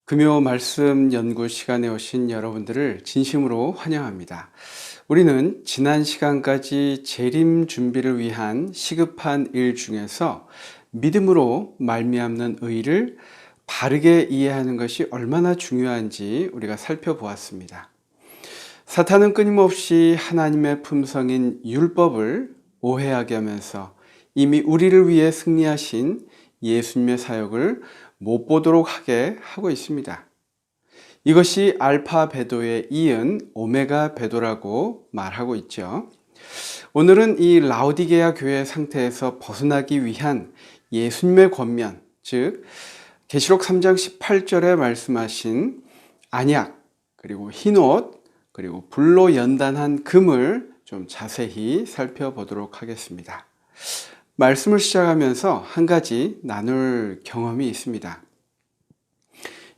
금요 말씀 연구 시간에 오신 여러분들을 진심으로 환영합니다. 우리는 지난 시간까지 재림 준비를 위한 시급한 일 중에서 믿음으로 말미암는 의를 바르게 이해하는 것이 얼마나 중요한지 우리가 살펴보았습니다. 사탄은 끊임없이 하나님의 품성인 율법을 오해하게 하면서 이미 우리를 위해 승리하신 예수님의 사역을 못 보도록 하게 하고 있습니다. 이것이 알파 베도에 이은 오메가 베도라고 말하고 있죠. 오늘은 이 라오디게아 교회 상태에서 벗어나기 위한 예수님의 권면, 즉 계시록 3장 18절에 말씀하신 안약, 그리고 흰옷, 그리고 불로 연단한 금을 좀 자세히 살펴보도록 하겠습니다. 말씀을 시작하면서 한 가지 나눌 경험이 있습니다.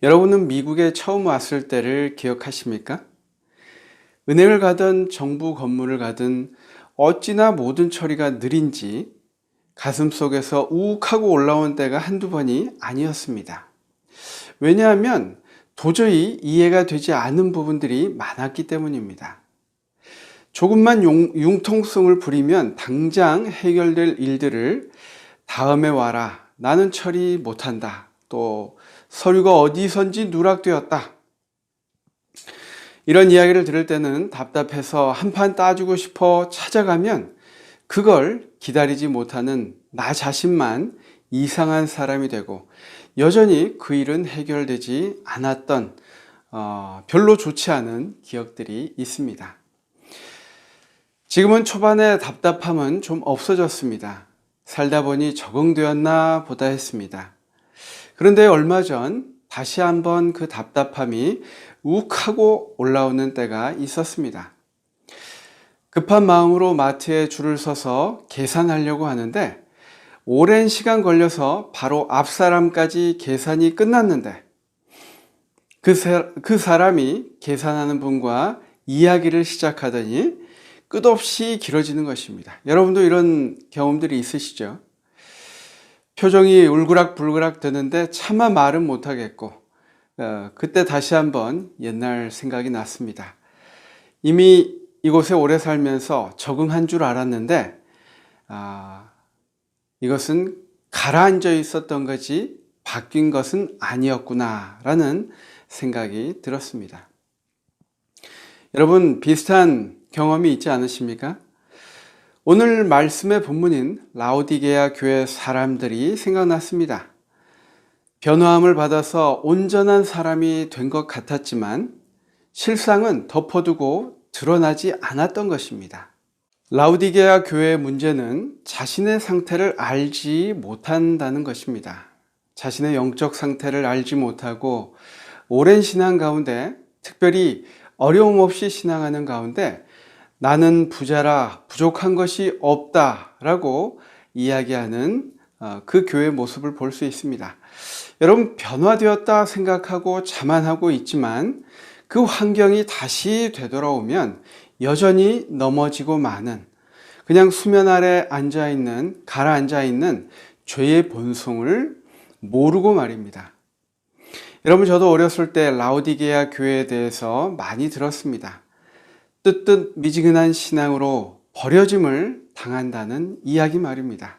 여러분은 미국에 처음 왔을 때를 기억하십니까? 은행을 가든 정부 건물을 가든 어찌나 모든 처리가 느린지 가슴속에서 우욱하고 올라온 때가 한두 번이 아니었습니다. 왜냐하면 도저히 이해가 되지 않는 부분들이 많았기 때문입니다. 조금만 융통성을 부리면 당장 해결될 일들을 다음에 와라, 나는 처리 못한다, 또 서류가 어디선지 누락되었다, 이런 이야기를 들을 때는 답답해서 한판 따주고 싶어 찾아가면 그걸 기다리지 못하는 나 자신만 이상한 사람이 되고 여전히 그 일은 해결되지 않았던 별로 좋지 않은 기억들이 있습니다. 지금은 초반의 답답함은 좀 없어졌습니다. 살다 보니 적응되었나 보다 했습니다. 그런데 얼마 전 다시 한번 그 답답함이 욱하고 올라오는 때가 있었습니다. 급한 마음으로 마트에 줄을 서서 계산하려고 하는데 오랜 시간 걸려서 바로 앞 사람까지 계산이 끝났는데 그 사람이 계산하는 분과 이야기를 시작하더니 끝없이 길어지는 것입니다. 여러분도 이런 경험들이 있으시죠? 표정이 울그락불그락 되는데 차마 말은 못하겠고 그때 다시 한번 옛날 생각이 났습니다. 이미 이곳에 오래 살면서 적응한 줄 알았는데 이것은 가라앉아 있었던 것이 바뀐 것은 아니었구나 라는 생각이 들었습니다. 여러분, 비슷한 경험이 있지 않으십니까? 오늘 말씀의 본문인 라오디게아 교회 사람들이 생각났습니다. 변화함을 받아서 온전한 사람이 된 것 같았지만 실상은 덮어두고 드러나지 않았던 것입니다. 라오디게아 교회의 문제는 자신의 상태를 알지 못한다는 것입니다. 자신의 영적 상태를 알지 못하고 오랜 신앙 가운데, 특별히 어려움 없이 신앙하는 가운데 나는 부자라 부족한 것이 없다 라고 이야기하는 그 교회의 모습을 볼 수 있습니다. 여러분, 변화되었다 생각하고 자만하고 있지만 그 환경이 다시 되돌아오면 여전히 넘어지고 마는, 그냥 수면 아래 가라앉아 있는 죄의 본성을 모르고 말입니다. 여러분, 저도 어렸을 때 라오디게아 교회에 대해서 많이 들었습니다. 뜨뜻 미지근한 신앙으로 버려짐을 당한다는 이야기 말입니다.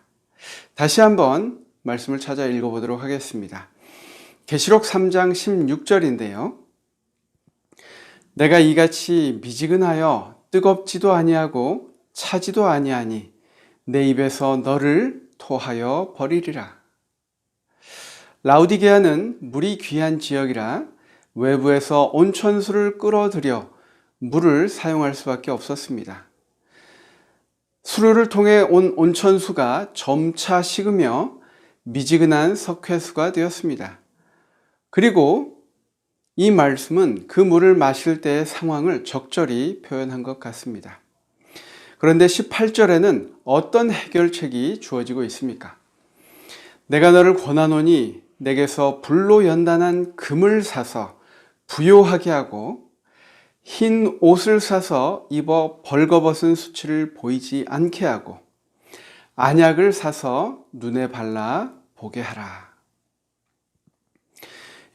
다시 한번 말씀을 찾아 읽어보도록 하겠습니다. 계시록 3장 16절인데요. 내가 이같이 미지근하여 뜨겁지도 아니하고 차지도 아니하니 내 입에서 너를 토하여 버리리라. 라오디게아는 물이 귀한 지역이라 외부에서 온천수를 끌어들여 물을 사용할 수밖에 없었습니다. 수로를 통해 온 온천수가 점차 식으며 미지근한 석회수가 되었습니다. 그리고 이 말씀은 그 물을 마실 때의 상황을 적절히 표현한 것 같습니다. 그런데 18절에는 어떤 해결책이 주어지고 있습니까? 내가 너를 권하노니 내게서 불로 연단한 금을 사서 부요하게 하고 흰 옷을 사서 입어 벌거벗은 수치를 보이지 않게 하고 안약을 사서 눈에 발라 보게 하라.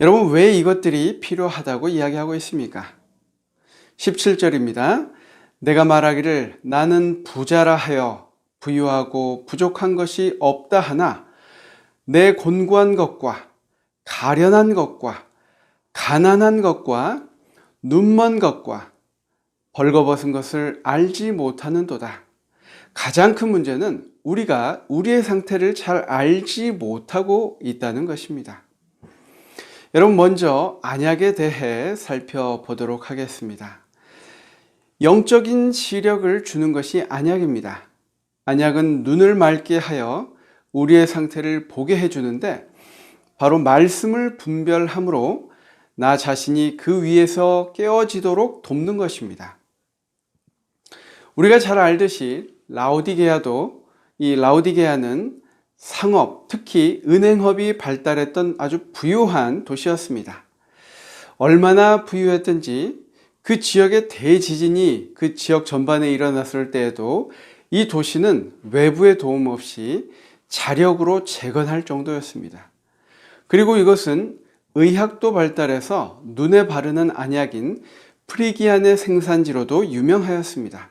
여러분, 왜 이것들이 필요하다고 이야기하고 있습니까? 17절입니다. 내가 말하기를 나는 부자라 하여 부유하고 부족한 것이 없다 하나 내 곤고한 것과 가련한 것과 가난한 것과 눈먼 것과 벌거벗은 것을 알지 못하는도다. 가장 큰 문제는 우리가 우리의 상태를 잘 알지 못하고 있다는 것입니다. 여러분, 먼저 안약에 대해 살펴보도록 하겠습니다. 영적인 시력을 주는 것이 안약입니다. 안약은 눈을 맑게 하여 우리의 상태를 보게 해주는데 바로 말씀을 분별함으로 나 자신이 그 위에서 깨어지도록 돕는 것입니다. 우리가 잘 알듯이 라오디게아도 이 라오디게아는 상업, 특히 은행업이 발달했던 아주 부유한 도시였습니다. 얼마나 부유했던지 그 지역의 대지진이 그 지역 전반에 일어났을 때에도 이 도시는 외부의 도움 없이 자력으로 재건할 정도였습니다. 그리고 이것은 의학도 발달해서 눈에 바르는 안약인 프리기안의 생산지로도 유명하였습니다.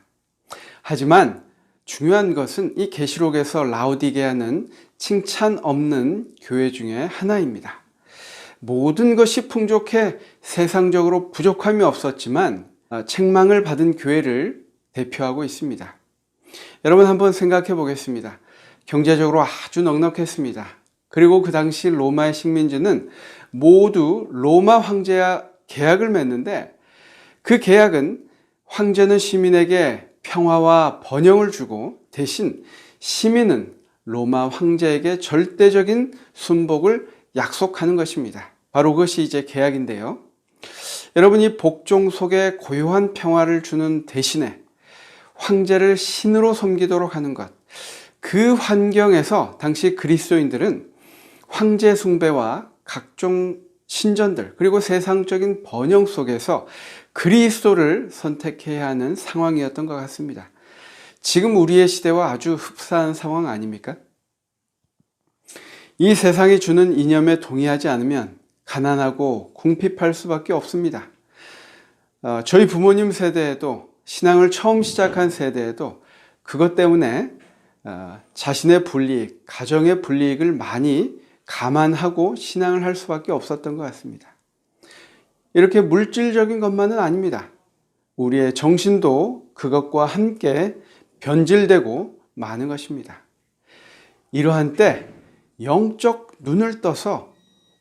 하지만 중요한 것은 이 계시록에서 라오디게아는 칭찬 없는 교회 중에 하나입니다. 모든 것이 풍족해 세상적으로 부족함이 없었지만 책망을 받은 교회를 대표하고 있습니다. 여러분, 한번 생각해 보겠습니다. 경제적으로 아주 넉넉했습니다. 그리고 그 당시 로마의 식민지는 모두 로마 황제와 계약을 맺는데 그 계약은 황제는 시민에게 평화와 번영을 주고 대신 시민은 로마 황제에게 절대적인 순복을 약속하는 것입니다. 바로 그것이 이제 계약인데요. 여러분, 이 복종 속에 고요한 평화를 주는 대신에 황제를 신으로 섬기도록 하는 것, 그 환경에서 당시 그리스도인들은 황제 숭배와 각종 신전들 그리고 세상적인 번영 속에서 그리스도를 선택해야 하는 상황이었던 것 같습니다. 지금 우리의 시대와 아주 흡사한 상황 아닙니까? 이 세상이 주는 이념에 동의하지 않으면 가난하고 궁핍할 수밖에 없습니다. 저희 부모님 세대에도 신앙을 처음 시작한 세대에도 그것 때문에 자신의 불이익, 가정의 불이익을 많이 감안하고 신앙을 할 수밖에 없었던 것 같습니다. 이렇게 물질적인 것만은 아닙니다. 우리의 정신도 그것과 함께 변질되고 마는 것입니다. 이러한 때 영적 눈을 떠서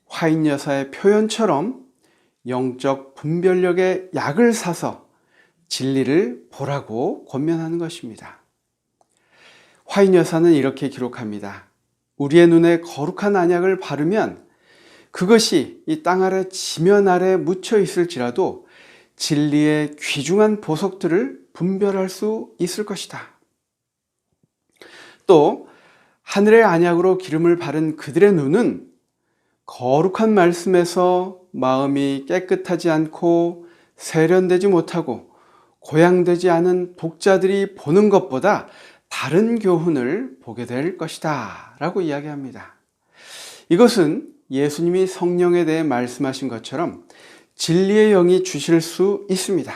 화인 여사의 표현처럼 영적 분별력의 약을 사서 진리를 보라고 권면하는 것입니다. 화인 여사는 이렇게 기록합니다. 우리의 눈에 거룩한 안약을 바르면 그것이 이 땅 아래 지면 아래 묻혀 있을지라도 진리의 귀중한 보석들을 분별할 수 있을 것이다. 또 하늘의 안약으로 기름을 바른 그들의 눈은 거룩한 말씀에서 마음이 깨끗하지 않고 세련되지 못하고 고양되지 않은 독자들이 보는 것보다 다른 교훈을 보게 될 것이다 라고 이야기합니다. 이것은 예수님이 성령에 대해 말씀하신 것처럼 진리의 영이 주실 수 있습니다.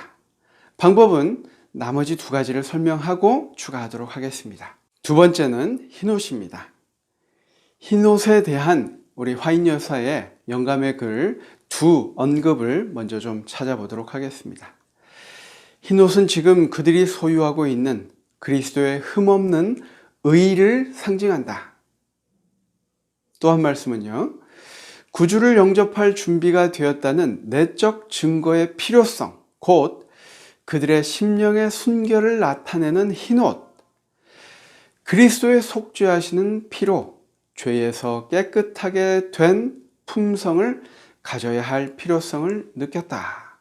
방법은 나머지 두 가지를 설명하고 추가하도록 하겠습니다. 두 번째는 흰옷입니다. 흰옷에 대한 우리 화인 여사의 영감의 글 두 언급을 먼저 좀 찾아보도록 하겠습니다. 흰옷은 지금 그들이 소유하고 있는 그리스도의 흠없는 의를 상징한다. 또 한 말씀은요. 구주를 영접할 준비가 되었다는 내적 증거의 필요성, 곧 그들의 심령의 순결을 나타내는 흰옷, 그리스도의 속죄하시는 피로 죄에서 깨끗하게 된 품성을 가져야 할 필요성을 느꼈다.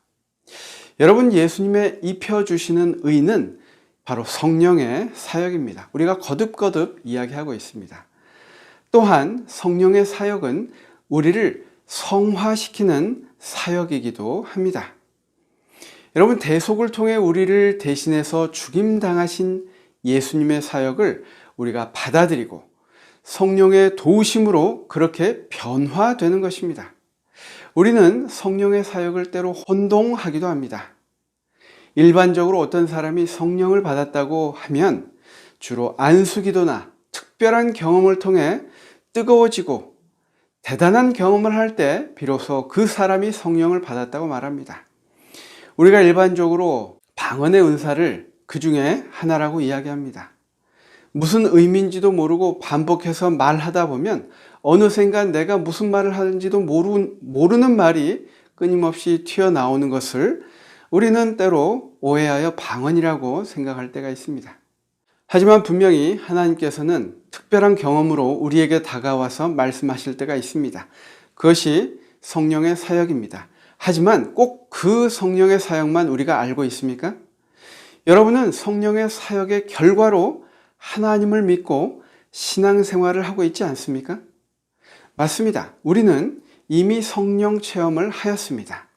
여러분, 예수님의 입혀주시는 의는 바로 성령의 사역입니다. 우리가 거듭거듭 이야기하고 있습니다. 또한 성령의 사역은 우리를 성화시키는 사역이기도 합니다. 여러분, 대속을 통해 우리를 대신해서 죽임당하신 예수님의 사역을 우리가 받아들이고 성령의 도우심으로 그렇게 변화되는 것입니다. 우리는 성령의 사역을 때로 혼동하기도 합니다. 일반적으로 어떤 사람이 성령을 받았다고 하면 주로 안수기도나 특별한 경험을 통해 뜨거워지고 대단한 경험을 할 때 비로소 그 사람이 성령을 받았다고 말합니다. 우리가 일반적으로 방언의 은사를 그 중에 하나라고 이야기합니다. 무슨 의미인지도 모르고 반복해서 말하다 보면 어느샌가 내가 무슨 말을 하는지도 모르는 말이 끊임없이 튀어나오는 것을 우리는 때로 오해하여 방언이라고 생각할 때가 있습니다. 하지만 분명히 하나님께서는 특별한 경험으로 우리에게 다가와서 말씀하실 때가 있습니다. 그것이 성령의 사역입니다. 하지만 꼭 그 성령의 사역만 우리가 알고 있습니까? 여러분은 성령의 사역의 결과로 하나님을 믿고 신앙생활을 하고 있지 않습니까? 맞습니다. 우리는 이미 성령 체험을 하였습니다.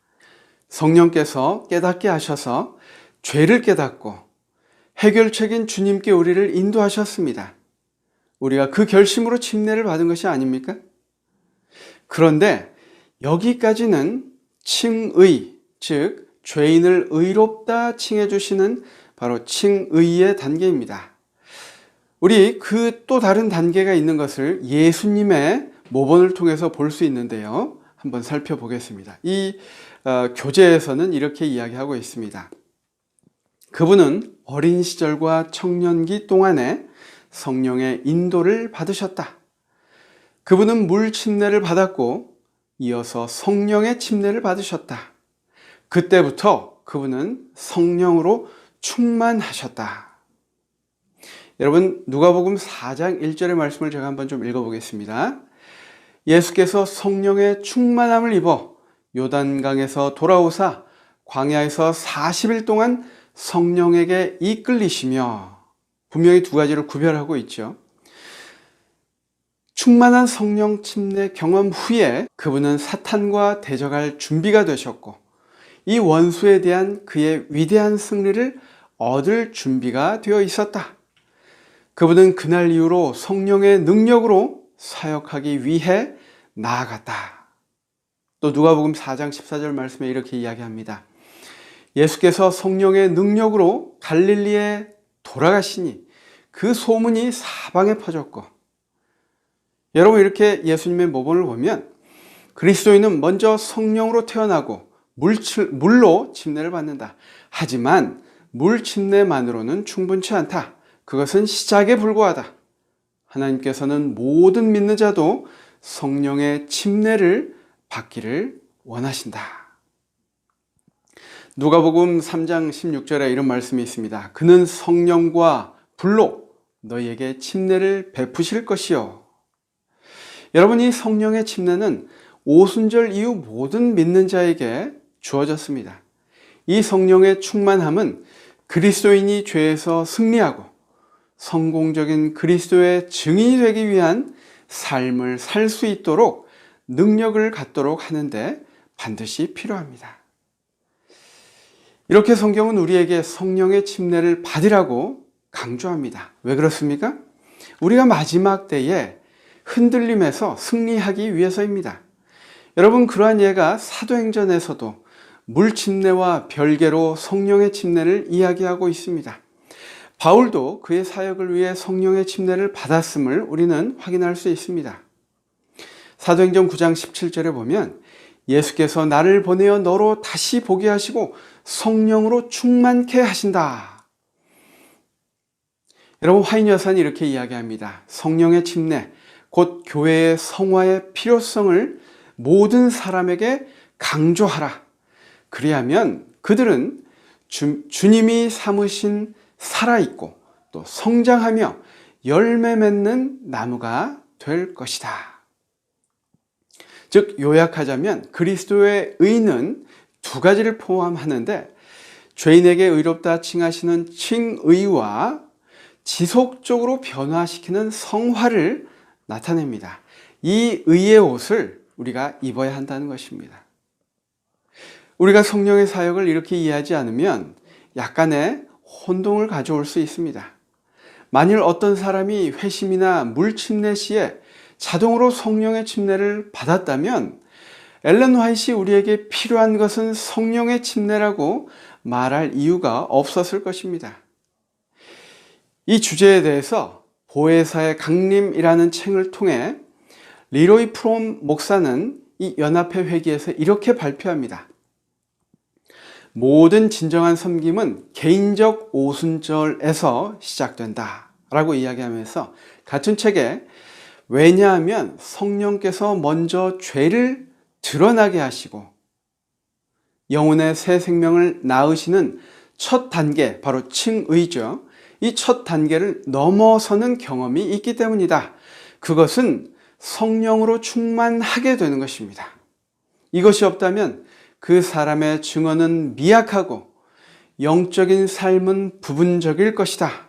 성령께서 깨닫게 하셔서 죄를 깨닫고 해결책인 주님께 우리를 인도하셨습니다. 우리가 그 결심으로 침례를 받은 것이 아닙니까? 그런데 여기까지는 칭의, 즉 죄인을 의롭다 칭해 주시는 바로 칭의의 단계입니다. 우리 그 또 다른 단계가 있는 것을 예수님의 모본을 통해서 볼 수 있는데요. 한번 살펴보겠습니다. 이 교재에서는 이렇게 이야기하고 있습니다. 그분은 어린 시절과 청년기 동안에 성령의 인도를 받으셨다. 그분은 물 침례를 받았고 이어서 성령의 침례를 받으셨다. 그때부터 그분은 성령으로 충만하셨다. 여러분, 누가복음 4장 1절의 말씀을 제가 한번 좀 읽어보겠습니다. 예수께서 성령의 충만함을 입어 요단강에서 돌아오사 광야에서 40일 동안 성령에게 이끌리시며, 분명히 두 가지를 구별하고 있죠. 충만한 성령 침례 경험 후에 그분은 사탄과 대적할 준비가 되셨고 이 원수에 대한 그의 위대한 승리를 얻을 준비가 되어 있었다. 그분은 그날 이후로 성령의 능력으로 사역하기 위해 나아갔다. 또 누가복음 4장 14절 말씀에 이렇게 이야기합니다. 예수께서 성령의 능력으로 갈릴리에 돌아가시니 그 소문이 사방에 퍼졌고, 여러분, 이렇게 예수님의 모본을 보면 그리스도인은 먼저 성령으로 태어나고 물로 침례를 받는다. 하지만 물 침례만으로는 충분치 않다. 그것은 시작에 불과하다. 하나님께서는 모든 믿는 자도 성령의 침례를 받기를 원하신다. 누가복음 3장 16절에 이런 말씀이 있습니다. 그는 성령과 불로 너희에게 침례를 베푸실 것이요. 여러분, 이 성령의 침례는 오순절 이후 모든 믿는 자에게 주어졌습니다. 이 성령의 충만함은 그리스도인이 죄에서 승리하고 성공적인 그리스도의 증인이 되기 위한 삶을 살 수 있도록 능력을 갖도록 하는데 반드시 필요합니다. 이렇게 성경은 우리에게 성령의 침례를 받으라고 강조합니다. 왜 그렇습니까? 우리가 마지막 때에 흔들림에서 승리하기 위해서입니다. 여러분, 그러한 예가 사도행전에서도 물 침례와 별개로 성령의 침례를 이야기하고 있습니다. 바울도 그의 사역을 위해 성령의 침례를 받았음을 우리는 확인할 수 있습니다. 사도행전 9장 17절에 보면 예수께서 나를 보내어 너로 다시 보게 하시고 성령으로 충만케 하신다. 여러분, 화인 여사는 이렇게 이야기합니다. 성령의 침례, 곧 교회의 성화의 필요성을 모든 사람에게 강조하라. 그리하면 그들은 주님이 삼으신 살아있고 또 성장하며 열매 맺는 나무가 될 것이다. 즉, 요약하자면 그리스도의 의는 두 가지를 포함하는데 죄인에게 의롭다 칭하시는 칭의와 지속적으로 변화시키는 성화를 나타냅니다. 이 의의 옷을 우리가 입어야 한다는 것입니다. 우리가 성령의 사역을 이렇게 이해하지 않으면 약간의 혼동을 가져올 수 있습니다. 만일 어떤 사람이 회심이나 물 침례 시에 자동으로 성령의 침례를 받았다면 엘렌 화이트이 우리에게 필요한 것은 성령의 침례라고 말할 이유가 없었을 것입니다. 이 주제에 대해서 보혜사의 강림이라는 책을 통해 리로이 프롬 목사는 이 연합회 회기에서 이렇게 발표합니다. 모든 진정한 섬김은 개인적 오순절에서 시작된다 라고 이야기하면서 같은 책에 왜냐하면 성령께서 먼저 죄를 드러나게 하시고 영혼의 새 생명을 낳으시는 첫 단계, 바로 칭의죠. 이 첫 단계를 넘어서는 경험이 있기 때문이다. 그것은 성령으로 충만하게 되는 것입니다. 이것이 없다면 그 사람의 증언은 미약하고 영적인 삶은 부분적일 것이다.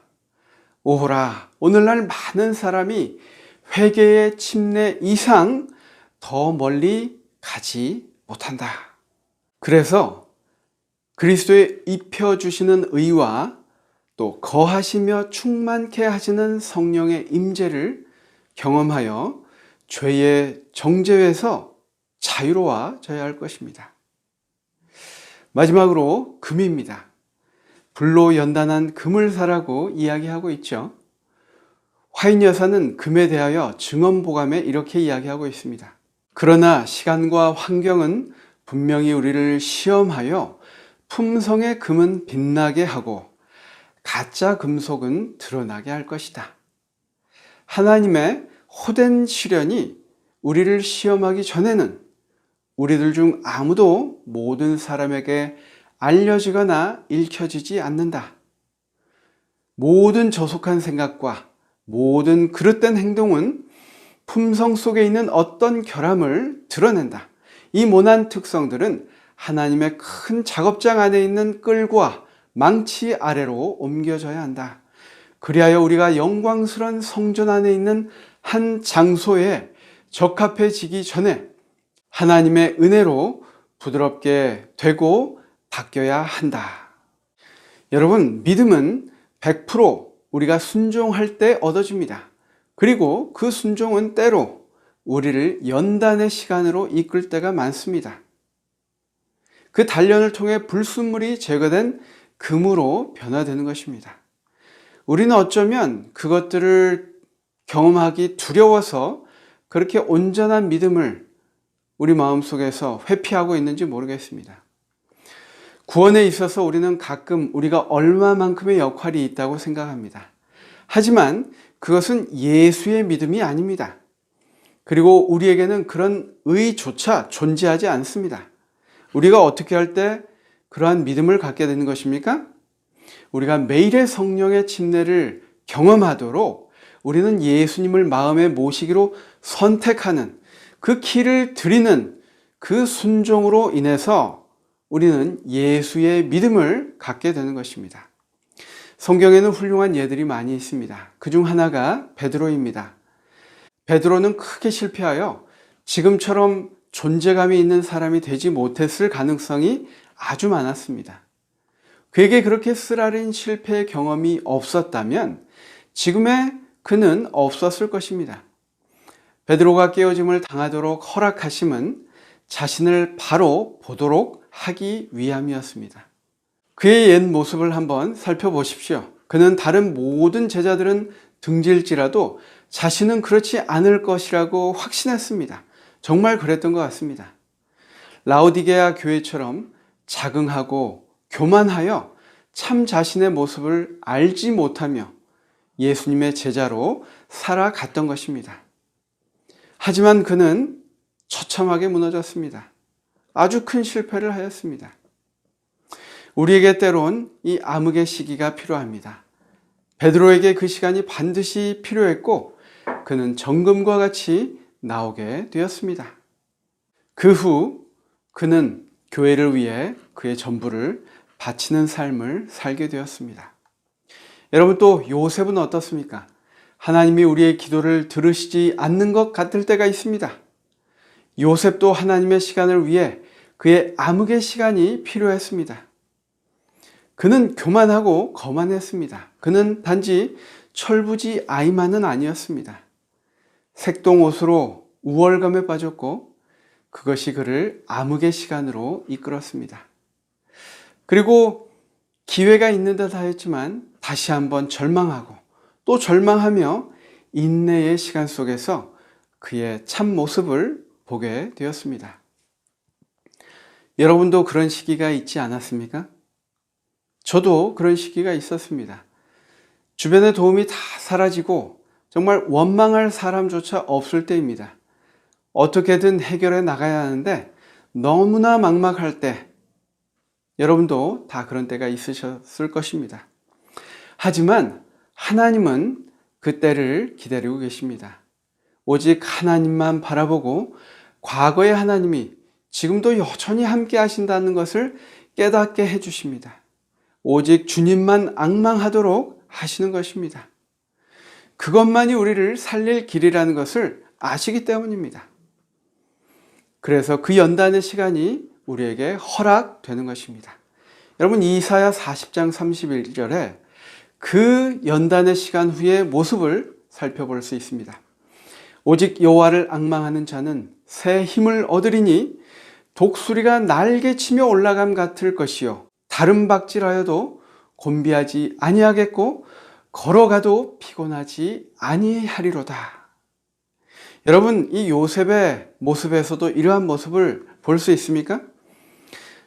오호라, 오늘날 많은 사람이 회개의 침례 이상 더 멀리 가지 못한다. 그래서 그리스도의 입혀주시는 의와 또 거하시며 충만케 하시는 성령의 임재를 경험하여 죄의 정죄에서 자유로워져야 할 것입니다. 마지막으로 금입니다. 불로 연단한 그물사라고 이야기하고 있죠. 화인 여사는 금에 대하여 증언보감에 이렇게 이야기하고 있습니다. 그러나 시간과 환경은 분명히 우리를 시험하여 품성의 금은 빛나게 하고 가짜 금속은 드러나게 할 것이다. 하나님의 호된 시련이 우리를 시험하기 전에는 우리들 중 아무도 모든 사람에게 알려지거나 읽혀지지 않는다. 모든 저속한 생각과 모든 그릇된 행동은 품성 속에 있는 어떤 결함을 드러낸다. 이 모난 특성들은 하나님의 큰 작업장 안에 있는 끌과 망치 아래로 옮겨져야 한다. 그리하여 우리가 영광스러운 성전 안에 있는 한 장소에 적합해지기 전에 하나님의 은혜로 부드럽게 되고 바뀌어야 한다. 여러분, 믿음은 100% 우리가 순종할 때 얻어집니다. 그리고 그 순종은 때로 우리를 연단의 시간으로 이끌 때가 많습니다. 그 단련을 통해 불순물이 제거된 금으로 변화되는 것입니다. 우리는 어쩌면 그것들을 경험하기 두려워서 그렇게 온전한 믿음을 우리 마음속에서 회피하고 있는지 모르겠습니다. 구원에 있어서 우리는 가끔 우리가 얼마만큼의 역할이 있다고 생각합니다. 하지만 그것은 예수의 믿음이 아닙니다. 그리고 우리에게는 그런 의조차 존재하지 않습니다. 우리가 어떻게 할 때 그러한 믿음을 갖게 되는 것입니까? 우리가 매일의 성령의 침례를 경험하도록 우리는 예수님을 마음에 모시기로 선택하는 그 길을 드리는 그 순종으로 인해서 우리는 예수의 믿음을 갖게 되는 것입니다. 성경에는 훌륭한 예들이 많이 있습니다. 그중 하나가 베드로입니다. 베드로는 크게 실패하여 지금처럼 존재감이 있는 사람이 되지 못했을 가능성이 아주 많았습니다. 그에게 그렇게 쓰라린 실패의 경험이 없었다면 지금의 그는 없었을 것입니다. 베드로가 깨어짐을 당하도록 허락하심은 자신을 바로 보도록 하기 위함이었습니다. 그의 옛 모습을 한번 살펴보십시오. 그는 다른 모든 제자들은 등질지라도 자신은 그렇지 않을 것이라고 확신했습니다. 정말 그랬던 것 같습니다. 라오디게아 교회처럼 자긍하고 교만하여 참 자신의 모습을 알지 못하며 예수님의 제자로 살아갔던 것입니다. 하지만 그는 처참하게 무너졌습니다. 아주 큰 실패를 하였습니다. 우리에게 때론 이 암흑의 시기가 필요합니다. 베드로에게 그 시간이 반드시 필요했고 그는 정금과 같이 나오게 되었습니다. 그 후 그는 교회를 위해 그의 전부를 바치는 삶을 살게 되었습니다. 여러분, 또 요셉은 어떻습니까? 하나님이 우리의 기도를 들으시지 않는 것 같을 때가 있습니다. 요셉도 하나님의 시간을 위해 그의 암흑의 시간이 필요했습니다. 그는 교만하고 거만했습니다. 그는 단지 철부지 아이만은 아니었습니다. 색동 옷으로 우월감에 빠졌고 그것이 그를 암흑의 시간으로 이끌었습니다. 그리고 기회가 있는 듯 하였지만 다시 한번 절망하고 또 절망하며 인내의 시간 속에서 그의 참 모습을 보게 되었습니다. 여러분도 그런 시기가 있지 않았습니까? 저도 그런 시기가 있었습니다. 주변의 도움이 다 사라지고 정말 원망할 사람조차 없을 때입니다. 어떻게든 해결해 나가야 하는데 너무나 막막할 때, 여러분도 다 그런 때가 있으셨을 것입니다. 하지만 하나님은 그 때를 기다리고 계십니다. 오직 하나님만 바라보고 과거의 하나님이 지금도 여전히 함께 하신다는 것을 깨닫게 해주십니다. 오직 주님만 앙망하도록 하시는 것입니다. 그것만이 우리를 살릴 길이라는 것을 아시기 때문입니다. 그래서 그 연단의 시간이 우리에게 허락되는 것입니다. 여러분, 이사야 40장 31절에 그 연단의 시간 후의 모습을 살펴볼 수 있습니다. 오직 여호와를 앙망하는 자는 새 힘을 얻으리니 독수리가 날개치며 올라감 같을 것이요 다른 박질하여도 곤비하지 아니하겠고 걸어가도 피곤하지 아니하리로다. 여러분, 이 요셉의 모습에서도 이러한 모습을 볼 수 있습니까?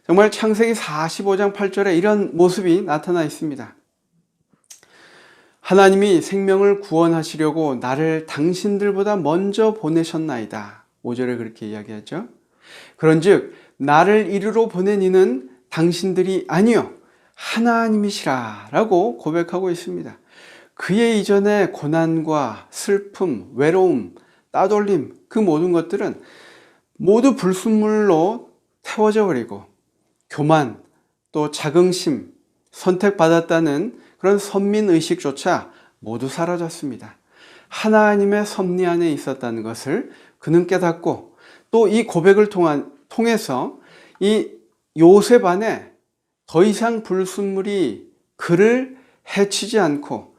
정말 창세기 45장 8절에 이런 모습이 나타나 있습니다. 하나님이 생명을 구원하시려고 나를 당신들보다 먼저 보내셨나이다. 5절에 그렇게 이야기하죠. 그런즉 나를 이리로 보낸 이는 당신들이 아니요 하나님이시라 라고 고백하고 있습니다. 그의 이전의 고난과 슬픔, 외로움, 따돌림, 그 모든 것들은 모두 불순물로 태워져 버리고 교만, 또 자긍심, 선택받았다는 그런 선민의식조차 모두 사라졌습니다. 하나님의 섭리 안에 있었다는 것을 그는 깨닫고 또 이 고백을 통해서 이 요셉 안에 더 이상 불순물이 그를 해치지 않고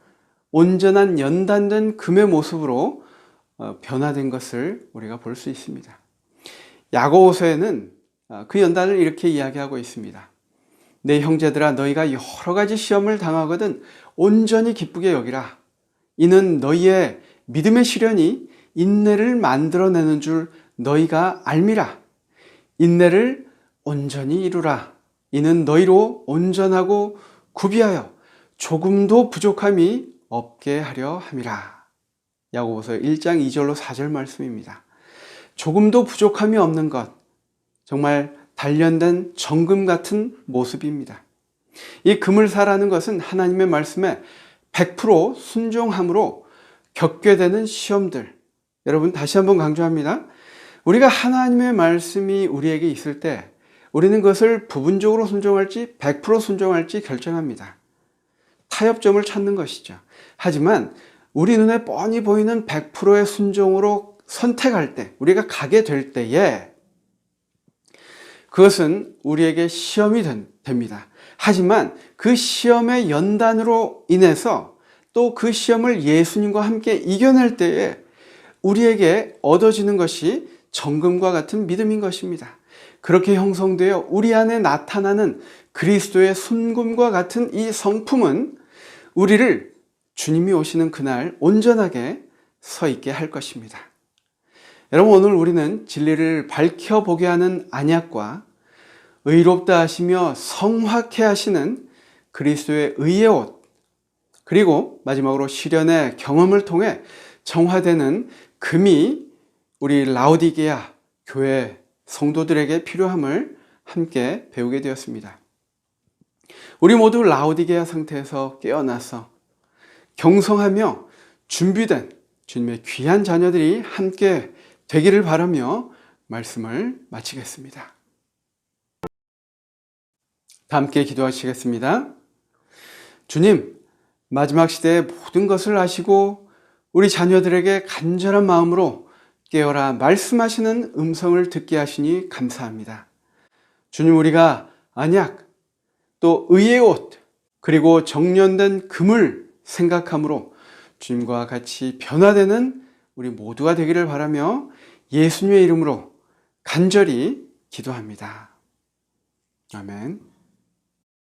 온전한 연단된 금의 모습으로 변화된 것을 우리가 볼 수 있습니다. 야고보서에는 그 연단을 이렇게 이야기하고 있습니다. 내 형제들아, 너희가 여러 가지 시험을 당하거든 온전히 기쁘게 여기라. 이는 너희의 믿음의 시련이 인내를 만들어내는 줄 너희가 알미라. 인내를 온전히 이루라. 이는 너희로 온전하고 구비하여 조금도 부족함이 없게 하려 함이라. 야고보서 1장 2절로 4절 말씀입니다. 조금도 부족함이 없는 것, 정말 단련된 정금 같은 모습입니다. 이 금을 사라는 것은 하나님의 말씀에 100% 순종함으로 겪게 되는 시험들. 여러분, 다시 한번 강조합니다. 우리가 하나님의 말씀이 우리에게 있을 때 우리는 그것을 부분적으로 순종할지 100% 순종할지 결정합니다. 타협점을 찾는 것이죠. 하지만 우리 눈에 뻔히 보이는 100%의 순종으로 선택할 때, 우리가 가게 될 때에 그것은 우리에게 시험이 됩니다. 하지만 그 시험의 연단으로 인해서 또 그 시험을 예수님과 함께 이겨낼 때에 우리에게 얻어지는 것이 정금과 같은 믿음인 것입니다. 그렇게 형성되어 우리 안에 나타나는 그리스도의 순금과 같은 이 성품은 우리를 주님이 오시는 그날 온전하게 서 있게 할 것입니다. 여러분, 오늘 우리는 진리를 밝혀보게 하는 안약과 의롭다 하시며 성화케 하시는 그리스도의 의의 옷, 그리고 마지막으로 시련의 경험을 통해 정화되는 금이 우리 라오디게아 교회 성도들에게 필요함을 함께 배우게 되었습니다. 우리 모두 라오디게아 상태에서 깨어나서 경성하며 준비된 주님의 귀한 자녀들이 함께 되기를 바라며 말씀을 마치겠습니다. 다 함께 기도하시겠습니다. 주님, 마지막 시대의 모든 것을 아시고 우리 자녀들에게 간절한 마음으로 깨어라 말씀하시는 음성을 듣게 하시니 감사합니다. 주님, 우리가 안약, 또 의의 옷, 그리고 정련된 금을 생각함으로 주님과 같이 변화되는 우리 모두가 되기를 바라며 예수님의 이름으로 간절히 기도합니다. 아멘.